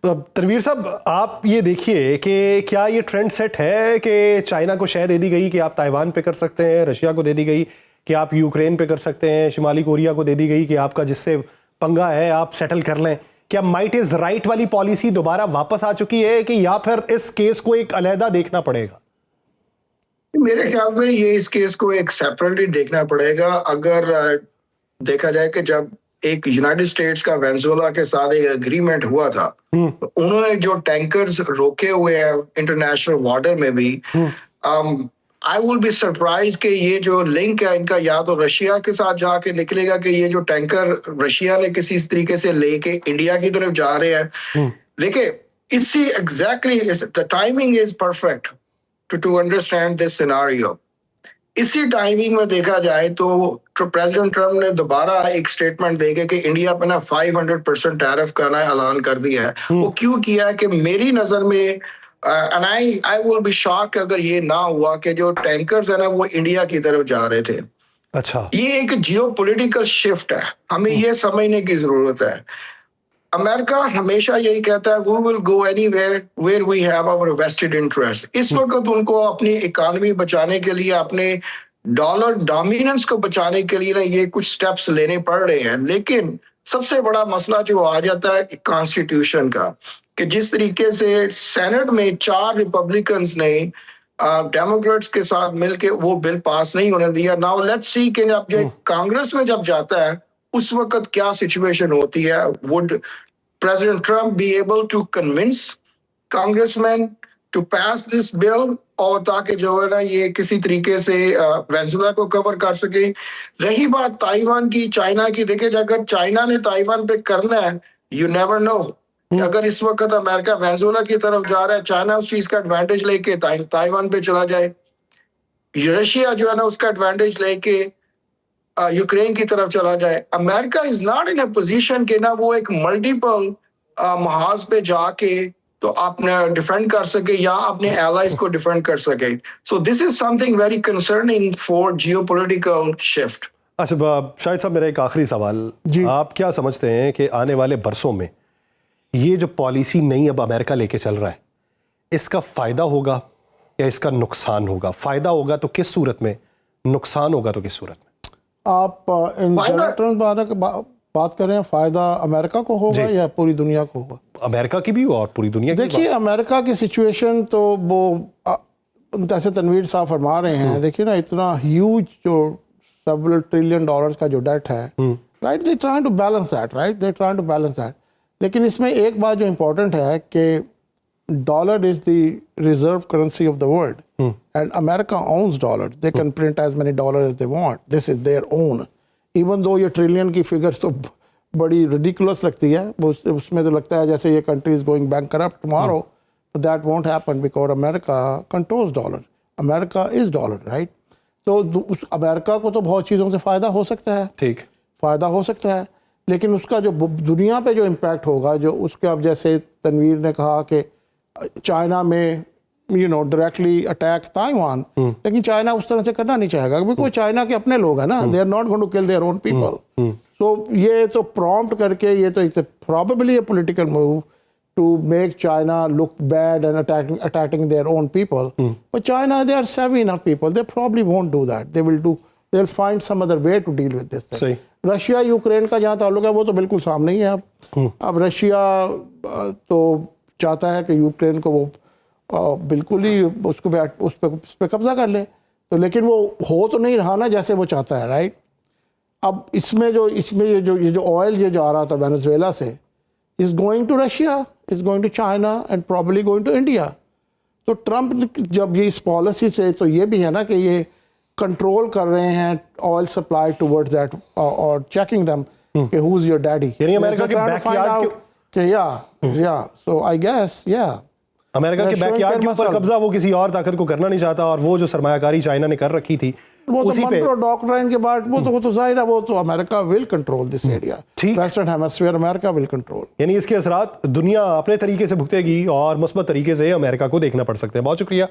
तनवीर साहब, आप ये देखिए कि क्या ये ट्रेंड सेट है कि चाइना को शह दे दी गई कि आप ताइवान पे कर सकते हैं, रशिया को दे दी गई कि आप यूक्रेन पे कर सकते हैं, शिमाली कोरिया को दे दी गई कि आपका जिससे पंगा है आप सेटल कर लें। क्या माइट इज राइट वाली पॉलिसी दोबारा वापस आ चुकी है कि या फिर इस केस को एक अलहदा देखना पड़ेगा? मेरे ख्याल में ये इस केस को एक सेपरेटली देखना पड़ेगा। अगर देखा जाए कि जब एक यूनाइटेड स्टेट्स का वेनेजुएला के साथ एक एग्रीमेंट हुआ था, तो उन्होंने जो टैंकर्स रोके हुए हैं इंटरनेशनल वाटर में भी, आई विल बी सरप्राइज कि ये जो लिंक है इनका या तो रशिया के साथ जाके निकलेगा कि ये जो टैंकर रशिया ने किसी तरीके से लेके इंडिया की तरफ जा रहे हैं। देखिए, इसी exactly the timing is perfect to understand this scenario. इसी टाइमिंग में देखा जाए तो प्रेसिडेंट ट्रम्प ने दोबारा एक स्टेटमेंट देके कि इंडिया पे ना 500% टैरिफ का ना ऐलान कर दिया है। वो क्यों किया है कि मेरी नजर में and I will be shock अगर ये ना हुआ कि जो टैंकर्स है ना वो इंडिया की तरफ जा रहे थे। अच्छा, ये एक जियोपॉलिटिकल शिफ्ट है, हमें ये समझने की जरूरत है। अमेरिका हमेशा यही कहता है, we will go anywhere where we have our vested interest. इस वक्त उनको अपनी इकोनॉमी बचाने के लिए, अपने डॉलर डोमिनेंस को बचाने के लिए ना ये कुछ स्टेप्स लेने पड़ रहे हैं। लेकिन सबसे बड़ा मसला जो आ जाता है कॉन्स्टिट्यूशन का, कि जिस तरीके से सेनेट में 4 रिपब्लिकन्स ने डेमोक्रेट्स के साथ मिलके वो बिल पास नहीं होने दिया। नाउ लेट्स सी कि अब जो कांग्रेस में जब जाता है उस वक्त क्या सिचुएशन होती है। Would president Trump be able to convince congressman to pass this bill, और ताकि जो है ना ये किसी तरीके से वेनेजुएला को कवर कर सके। रही बात ताइवान की, चाइना की, देखिए अगर चाइना ने ताइवान पे करना है, यू नेवर नो, अगर इस वक्त अमेरिका वेनेजुएला की तरफ जा रहा है, चाइना उस चीज का एडवांटेज लेके ताइवान पे चला जाए, रशिया जो है ना उसका एडवांटेज लेके यूक्रेन की तरफ चला जाए। America is not in a position के ना वो एक मल्टीपल महाज पे जाके तो आपने डिफेंड कर सके या अपने एलाइज को डिफेंड कर सके। So this is something very concerning for geopolitical shift. अच्छा, शाहिद साहब, मेरा एक आखिरी सवाल, आप क्या समझते हैं कि आने वाले बरसों में ये जो पॉलिसी नई अब अमेरिका लेके चल रहा है, इसका फायदा होगा या इसका नुकसान होगा? फायदा होगा तो किस सूरत में, नुकसान होगा तो किस सूरत में? आप इन जनरल टर्म्स बात कर रहे हैं, फायदा अमेरिका को होगा या पूरी दुनिया को होगा? अमेरिका की भी और पूरी दुनिया की। देखिए, अमेरिका की सिचुएशन तो वो जैसे तनवीर साहब फरमा रहे हैं, देखिए ना, इतना ह्यूज जो $7 ट्रिलियन का जो डेट है, right, they trying to balance that, right, they trying to balance that. लेकिन इसमें एक बात जो इम्पोर्टेंट है कि dollar is the reserve currency of the world, and America owns dollar. They can print as many dollars as they want. This is their own. Even though ये trillion की figures तो बड़ी ridiculous लगती है, उसमें तो लगता है जैसे ये country is going bankrupt tomorrow, but that won't happen because America controls dollar. America is dollar, right? तो उस अमेरिका को तो बहुत चीज़ों से फ़ायदा हो सकता है, ठीक, फ़ायदा हो सकता है, लेकिन उसका जो दुनिया पे जो इम्पैक्ट होगा, जो उसके, अब जैसे तनवीर ने कहा कि चाइना में डायरेक्टली अटैक ताइवान, लेकिन चाइना उस तरह से करना नहीं चाहेगा क्योंकि चाइना के अपने लोग हैं ना, they are not going to kill their own people. So ये तो प्रॉम्प्ट करके, ये तो it's probably a political move to make China look bad and attacking their own people. But China, they are savvy enough people, they probably won't do that, they will find some other way to deal with this thing. Russia Ukraine का जहाँ ताल्लुक है वो तो बिल्कुल सामने ही है। अब रशिया तो चाहता है कि यूक्रेन को वो बिल्कुल ही उस पर कब्जा कर ले, तो लेकिन वो हो तो नहीं रहा ना जैसे वो चाहता है, राइट। अब इसमें ये जो ऑयल ये जा रहा था वेनेजुएला से, is going to Russia, is going to China and probably going to India. तो ट्रम्प जब ये इस पॉलिसी से, तो ये भी है ना कि ये कंट्रोल कर रहे हैं ऑयल सप्लाई टुवर्ड्स दैट और चेकिंग देम कि हु इज योर डैडी, यानी अमेरिका के backyard so I guess, America के बैकयार्ड के ऊपर कब्जा वो किसी और ताकत को करना नहीं चाहता, और वो जो सरमायाकारी चाइना ने कर रखी थी वो उसी तो पे डॉक्ट्राइन के बाद वो तो जाहिर है, वो तो America will control this area, western hemisphere America will control. यानी इसके असरात दुनिया अपने तरीके से भुगतेगी और मुस्बत तरीके से अमेरिका को देखना पड़ सकते हैं। बहुत शुक्रिया।